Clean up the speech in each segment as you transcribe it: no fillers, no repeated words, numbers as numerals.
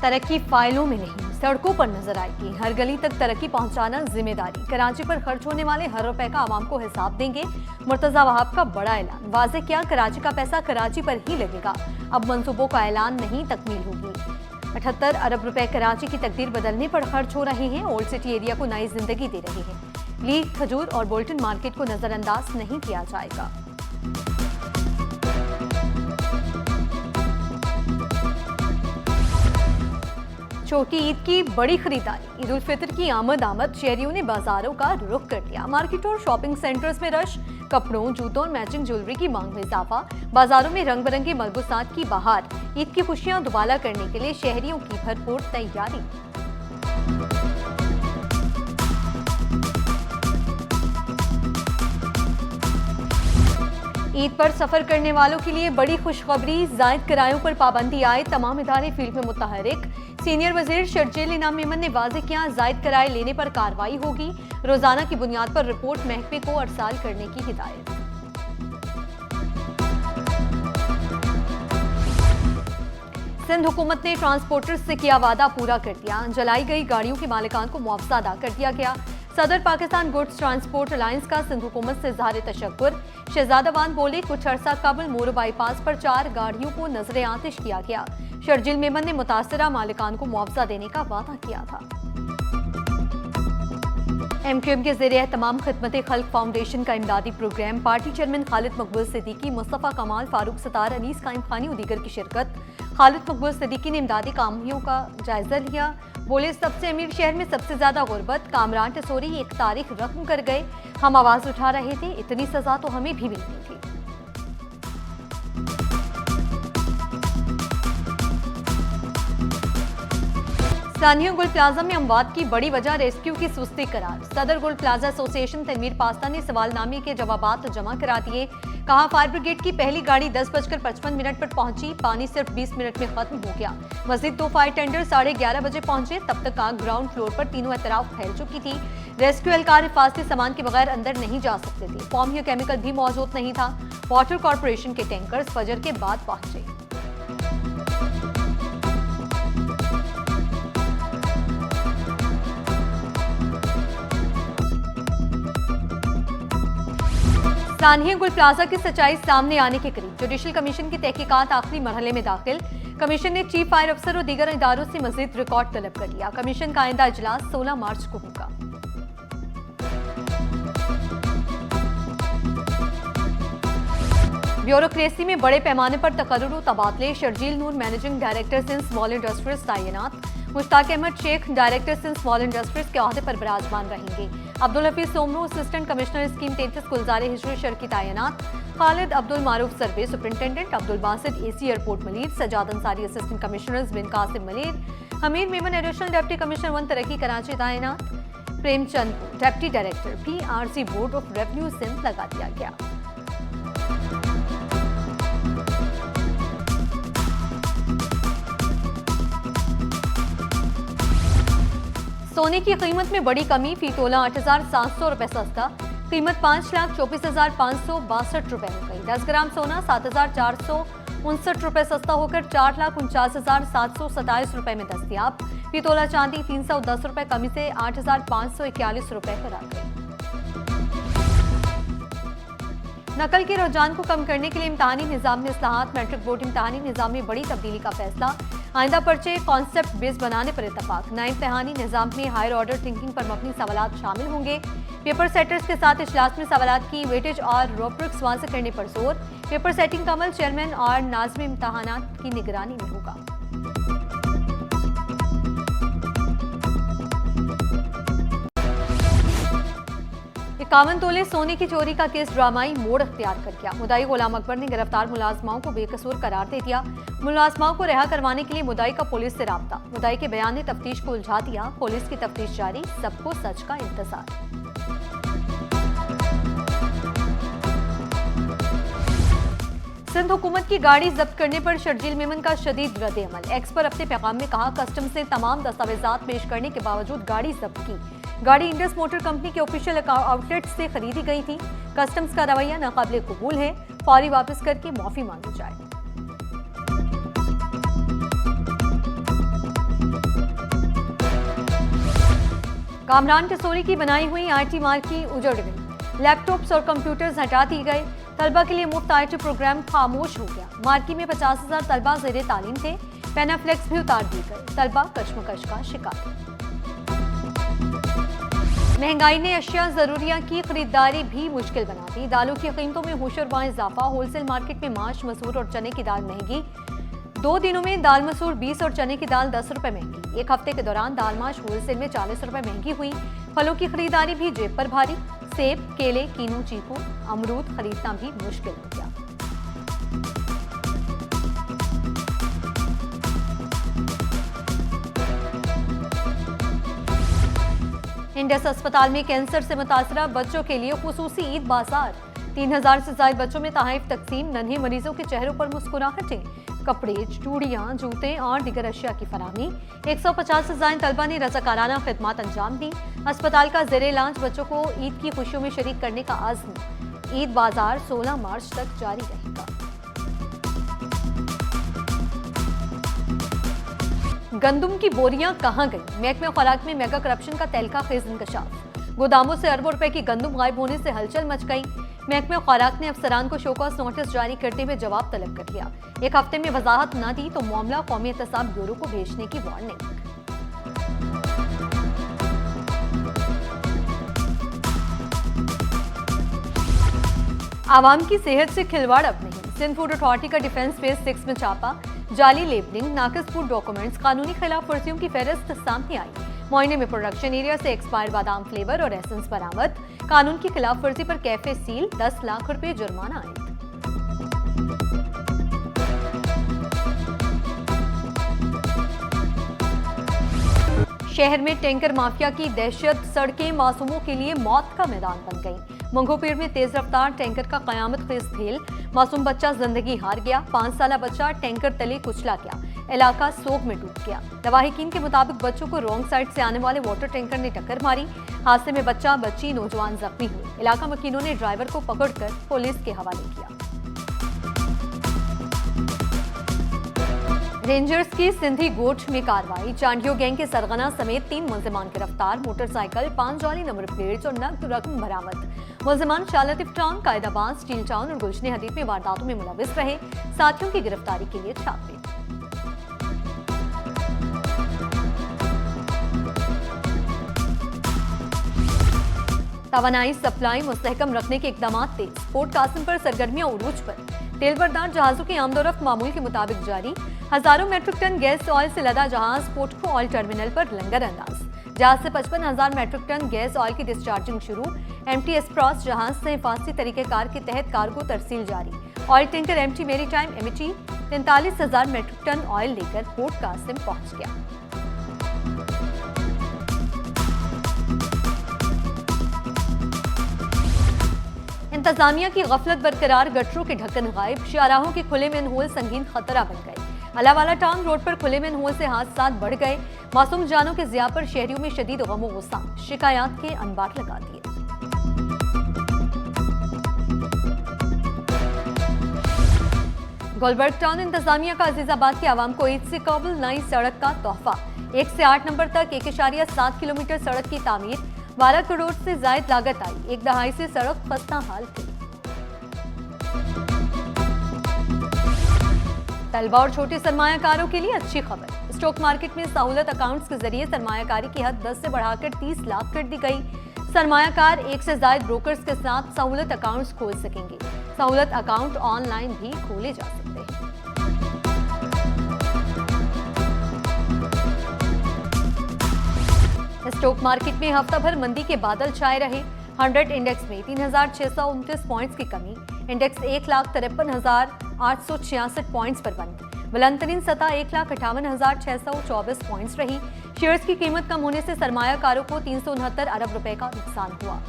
तरक्की फाइलों में नहीं, सड़कों पर नजर आएगी। हर गली तक तरक्की पहुंचाना जिम्मेदारी। कराची पर खर्च होने वाले हर रुपए का आवाम को हिसाब देंगे। मुर्तजा वहाब का बड़ा ऐलान। वाज़ेह किया, कराची का पैसा कराची पर ही लगेगा। अब मंसूबों का ऐलान नहीं, तकमील होगी। 78 अरब रुपए कराची की तकदीर बदलने पर खर्च हो रहे हैं। ओल्ड सिटी एरिया को नई जिंदगी दे रहे हैं। लीग, खजूर और बोल्टन मार्केट को नजरअंदाज नहीं किया जाएगा। छोटी ईद की बड़ी खरीदारी। ईद उल फितर की आमद शहरियों ने बाजारों का रुख कर दिया। मार्केट और शॉपिंग सेंटर्स में रश। कपड़ों, जूतों और मैचिंग ज्वेलरी की मांग में इजाफा। बाजारों में रंग बिरंगे मलबूसात की बहार। ईद की खुशियां दुबाला करने के लिए शहरियों की भरपूर तैयारी। ईद पर सफर करने वालों के लिए बड़ी खुशखबरी। जायद किरायों पर पाबंदी आए, तमाम इदारे फील्ड में मुतहरिक। सीनियर वजीर शर्जील इनाम मेमन ने वाज़ेह किया, जायद किराए लेने पर कार्रवाई होगी। रोजाना की बुनियाद पर रिपोर्ट महकमे को अरसाल करने की हिदायत। सिंध हुकूमत ने ट्रांसपोर्टर्स से किया वादा पूरा कर दिया। जलाई गई गाड़ियों के मालिकान को मुआवजा अदा कर दिया गया। सदर पाकिस्तान गुड्स ट्रांसपोर्ट अलायंस का सिंध हुकूमत से इज़हार तशक्कुर। शहजादाबान बोले, कुछ अरसा कबल मोरू बाईपास पर 4 गाड़ियों को नजरे आतिश किया गया। शर्जील मेमन ने मुतासरा मालिकान को मुआवजा देने का वादा किया था। MQM के ज़ेरे एहतमाम खिदमत खल्क फाउंडेशन का इमदादी प्रोग्राम। पार्टी चेयरमैन खालिद मकबूल सिद्दीकी, मुस्तफ़ा कमाल, फारूक सतार, अनीस कायम खानी और दीगर की शिरकत। खालिद मकबूल सिद्दीकी ने इमदादी कामों का जायजा लिया। बोले, सबसे अमीर शहर में सबसे ज्यादा गुर्बत। कामरान टिसोरी एक तारीख रकम कर गए। हम आवाज उठा रहे थे, इतनी सजा तो हमें भी मिलनी थी। सानिया गुल प्लाजा में अमवात की बड़ी वजह रेस्क्यू की सुस्ती करार। सदर गुल प्लाजा एसोसिएशन तनवीर पास्ता ने सवालनामे के जवाबात जमा करा दिए। कहा, फायर ब्रिगेड की पहली गाड़ी 10:55 पर पहुंची, पानी सिर्फ 20 मिनट में खत्म हो गया। मजीद 2 फायर टेंडर 11:30 बजे पहुंचे। तब तक आग ग्राउंड फ्लोर पर तीनों एतराफ फैल चुकी थी। रेस्क्यू एहलकार हिफाजती सामान के बगैर अंदर नहीं जा सकते थे। फॉर्म या केमिकल भी मौजूद नहीं था। वाटर कॉर्पोरेशन के टैंकर्स फजर के बाद पहुंचे। सानिया गुल प्लाजा की सच्चाई सामने आने के करीब। जुडिशल कमीशन की तहकीकात आखिरी मरहले में दाखिल। कमीशन ने चीफ फायर अफसर और दीगर इदारों से मजीद रिकॉर्ड तलब कर लिया। कमीशन का आइंदा इजलास 16 मार्च को होगा। ब्यूरोक्रेसी में बड़े पैमाने पर तकर्रुर व तबादले। Sharjeel Noor managing director Sindh small industries तैनात। Mushtaq Ahmed Sheikh director Sindh small industries के ओहदे पर विराजमान रहेंगे। Abdul Hafeez Somroo assistant commissioner scheme 33 Gulzar Hijri Sharqi तैनात। Khalid Abdul Maroof survey superintendent. Abdul Basit AC airport Malir. Sajjad Ansari assistant commissioners Bin Qasim Malir. Hameer Memon additional deputy commissioner 1 तरक्की कराची तैनात। प्रेमचंद को deputy director PRC board of revenue Sindh लगा दिया गया। सोने की कीमत में बड़ी कमी। फी तोला 8,700 रुपए सस्ता। कीमत 5,24,562 रुपए हो गई। 10 ग्राम सोना 7,459 रुपए सस्ता होकर 4,49,727 रुपए में दस्तयाब। फी तोला चांदी 310 रुपए कमी से 8,541 रुपए पर आ गई। नकल के रुझान को कम करने के लिए इम्तहानी निज़ाम में इस्लाहात। मैट्रिक बोर्ड इम्तहानी निज़ाम में बड़ी तब्दीली का फैसला। आइंदा पर्चे कॉन्सेप्ट बेस बनाने पर इत्तफाक। नए इम्तहानी निज़ाम में हायर ऑर्डर थिंकिंग पर मबनी सवालात शामिल होंगे। पेपर सेटर्स के साथ इजलास में सवालात की वेटेज और रूब्रिक्स वाज़ेह करने पर जोर। पेपर सेटिंग का अमल चेयरमैन और नाज़िम इम्तहानात की निगरानी में होगा। 51 तोले सोने की चोरी का केस ड्रामाई मोड़ अख्तियार कर गया। मुद्दाई गुलाम अकबर ने गिरफ्तार मुलाजमाओं को बेकसूर करार दे दिया। मुलाजमाओं को रिहा करवाने के लिए मुद्दाई का पुलिस से राब्ता। मुद्दाई के बयान ने तफ्तीश को उलझा दिया। पुलिस की तफ्तीश जारी, सबको सच का इंतजार। सिंध हुकूमत की गाड़ी जब्त करने पर शर्जील मेमन का शदीद रद्द-ए-अमल। एक्स पर अपने पैगाम में कहा, कस्टम्स ने तमाम दस्तावेजात पेश करने के बावजूद गाड़ी जब्त की। गाड़ी इंडस मोटर कंपनी के ऑफिशियल आउटलेट से खरीदी गई थी। कस्टम्स का रवैया नाकाबिले कबूल है। फौरी वापस करके माफी मांगी जाए। कामरान टिसोरी की बनाई हुई आईटी मार्क की उजड़ गई। लैपटॉप्स और कंप्यूटर्स हटा दिए गए। तलबा के लिए मुफ्त आईटी प्रोग्राम खामोश हो गया। मार्की में 50,000 तलबा ज़ेरे तालीम थे। पेनाफ्लेक्स भी उतार दिए गए। तलबा कशमकश का शिकार। महंगाई ने अशिया जरूरिया की खरीदारी भी मुश्किल बना दी। दालों की कीमतों में होशरबा इजाफा। होलसेल मार्केट में माश, मसूर और चने की दाल महंगी। 2 दिनों में दाल मसूर 20 और चने की दाल 10 रुपए महंगी। एक हफ्ते के दौरान दाल माश होलसेल में 40 रुपए महंगी हुई। फलों की खरीदारी भी जेब पर भारी। सेब, केले, कीनू, चीकू, अमरूद खरीदना भी मुश्किल हो गया। इंडस अस्पताल में कैंसर से मुतासरा बच्चों के लिए खुसूसी ईद बाजार। 3000 से ज्यादा बच्चों में तोहफे तकसीम। नन्हे मरीजों के चेहरों पर मुस्कुराहटें। कपड़े, चूड़ियां, जूते और दीगर अशिया की फराहमी। 150 से ज्यादा तलबा ने रज़ाकाराना खिदमत अंजाम दी। अस्पताल का ज़ेरे इलाज बच्चों को ईद की खुशियों में शरीक करने का आज़्म। ईद बाजार 16 मार्च तक जारी रहेगा। गंदम की बोरियां कहां गई? महकमे खुराक में मेगा करप्शन का तहलका खेज इंकशाफ। गोदामों से अरबों रुपए की गंदम गायब होने से हलचल मच गई। महकमे खुराक ने अफसरान को शोकॉज नोटिस जारी करते हुए जवाब तलब कर लिया। एक हफ्ते में वजाहत न दी तो मामला कौमी एहतसाब ब्यूरो को भेजने की वार्निंग। आवाम की सेहत से खिलवाड़ अब नहीं। सिंध फूड अथॉरिटी का डिफेंस फेज 6 में छापा। जाली लेबलिंग, नाकिस फूड डॉक्यूमेंट्स, कानूनी खिलाफ वर्जियों की फहरिस्त सामने आई। मुआयने में प्रोडक्शन एरिया से एक्सपायर्ड बादाम फ्लेवर और एसेंस बरामद। कानून की खिलाफ वर्जी पर कैफे सील, 10 लाख रुपए जुर्माना आए। शहर में टैंकर माफिया की दहशत। सड़कें मासूमों के लिए मौत का मैदान बन गईं। मंगोपीर में तेज रफ्तार टैंकर का कयामत खेज खेल। मासूम बच्चा जिंदगी हार गया। 5 साला बच्चा टैंकर तले कुचला गया। इलाका सोग में डूब गया। लवाहिकीन के मुताबिक बच्चों को रॉन्ग साइड से आने वाले वाटर टैंकर ने टक्कर मारी। हादसे में बच्चा, बच्ची, नौजवान जख्मी हुए। इलाका मकीनों ने ड्राइवर को पकड़कर पुलिस के हवाले किया। रेंजर्स की सिंधी गोठ में कार्रवाई। चांडियो गैंग के सरगना समेत 3 मुलजिमान गिरफ्तार। मोटरसाइकिल, 5 जाली नंबर प्लेट्स और नकद रकम बरामद। मुलजिमान शालतिफ टाउन, कायदाबाद, स्टील टाउन और गुलशन हदीद में वारदातों में मुलविस रहे। साथियों की गिरफ्तारी के लिए छापे। तवानाई सप्लाई मुस्तहकम रखने के इकदाम तेज। पोर्ट कासिम पर सरगर्मियां उरूज पर। तेल बरदार जहाजों की आमदोरफ्त मामूल के मुताबिक जारी। हजारों मेट्रिक टन गैस ऑयल से लदा जहाज पोर्टको ऑयल टर्मिनल पर लंगर अंदाज। जहाज से 55,000 मेट्रिक टन गैस ऑयल की डिस्चार्जिंग शुरू। एमटी एक्सप्रेस जहाज से हिफाजती तरीकेकार के तहत कार्गो तरसील जारी। Oil tanker MT maritime MT 43,000 metric ton oil लेकर पोर्ट कासिम पहुंच गया। इंतजामिया की गफलत बरकरार। गटरों के ढक्कन गायब। शाहराहों के खुले मैनहोल संगीन खतरा बन गए। अलावाला टाउन रोड पर खुले मैनहोल से हादसात बढ़ गए। मासूम जानों के ज़िया पर शहरियों में शदीद गम और गुस्सा। शिकायत के अनबार लगा दिए। गुलबर्ग टाउन इंतजामिया का अजीजाबाद की आवाम को ईद से कबल नई सड़क का तोहफा। 1 से 8 नंबर तक 1.7 किलोमीटर सड़क की तामीर। 12 करोड़ से जायद लागत आई। 1 दहाई से सड़क खस्ता हाल थी। तलबा और छोटे सरमायाकारों के लिए अच्छी खबर। स्टॉक मार्केट में सहूलत अकाउंट्स के जरिए सरमायाकारी की हद 10 से बढ़ाकर 30 लाख कर दी गई। सरमायाकार 1 से ज्यादा ब्रोकर्स के साथ सहूलत अकाउंट्स खोल सकेंगे। सहूलत अकाउंट ऑनलाइन भी खोले जा सकते हैं। स्टॉक मार्केट में हफ्ता भर मंदी के बादल छाए रहे। 100 इंडेक्स में 3,629 पॉइंट्स की कमी। इंडेक्स 1,53,866 पॉइंट्स पर बंद। बुलंदतरीन सतह 1,58,624 पॉइंट्स रही। शेयर्स की कीमत कम होने से सरमायाकारों को 369 अरब रुपए का नुकसान हुआ।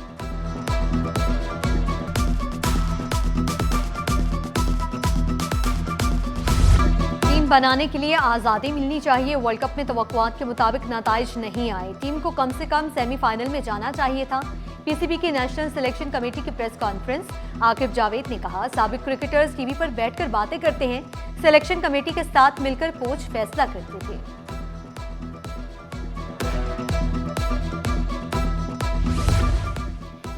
टीम बनाने के लिए आज़ादी मिलनी चाहिए। वर्ल्ड कप में तवक्कुआत के मुताबिक नताइज नहीं आए। टीम को कम से कम सेमीफाइनल में जाना चाहिए था। पीसीबी की नेशनल सिलेक्शन कमेटी की प्रेस कॉन्फ्रेंस। आकिब जावेद ने कहा, साबिक क्रिकेटर्स टीवी पर बैठकर बातें करते हैं। सिलेक्शन कमेटी के साथ मिलकर कोच फैसला करते थे।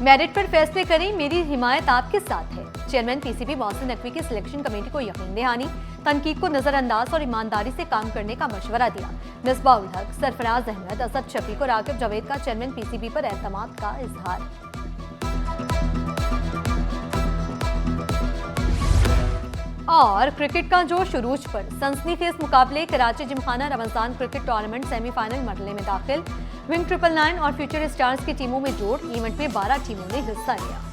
मेरिट पर फैसले करें, मेरी हिमायत आपके साथ है। चेयरमैन पीसीबी मोहसिन नकवी की सिलेक्शन कमेटी को यकीन दहानी, तनकीद को नजरअंदाज और ईमानदारी से काम करने का मशवरा दिया। मिसबाह उल हक, सरफराज अहमद, असद शफीक और आकिब जावेद का चेयरमैन पीसीबी पर एतमाद का इजहार। और क्रिकेट का जोश उरूज पर, सनसनीखेज मुकाबले Karachi Gymkhana Ramzan cricket tournament semifinal मरहले में दाखिल। विंग 999 और फ्यूचर स्टार्स की टीमों में जोड़, इवेंट में 12 टीमों ने हिस्सा लिया।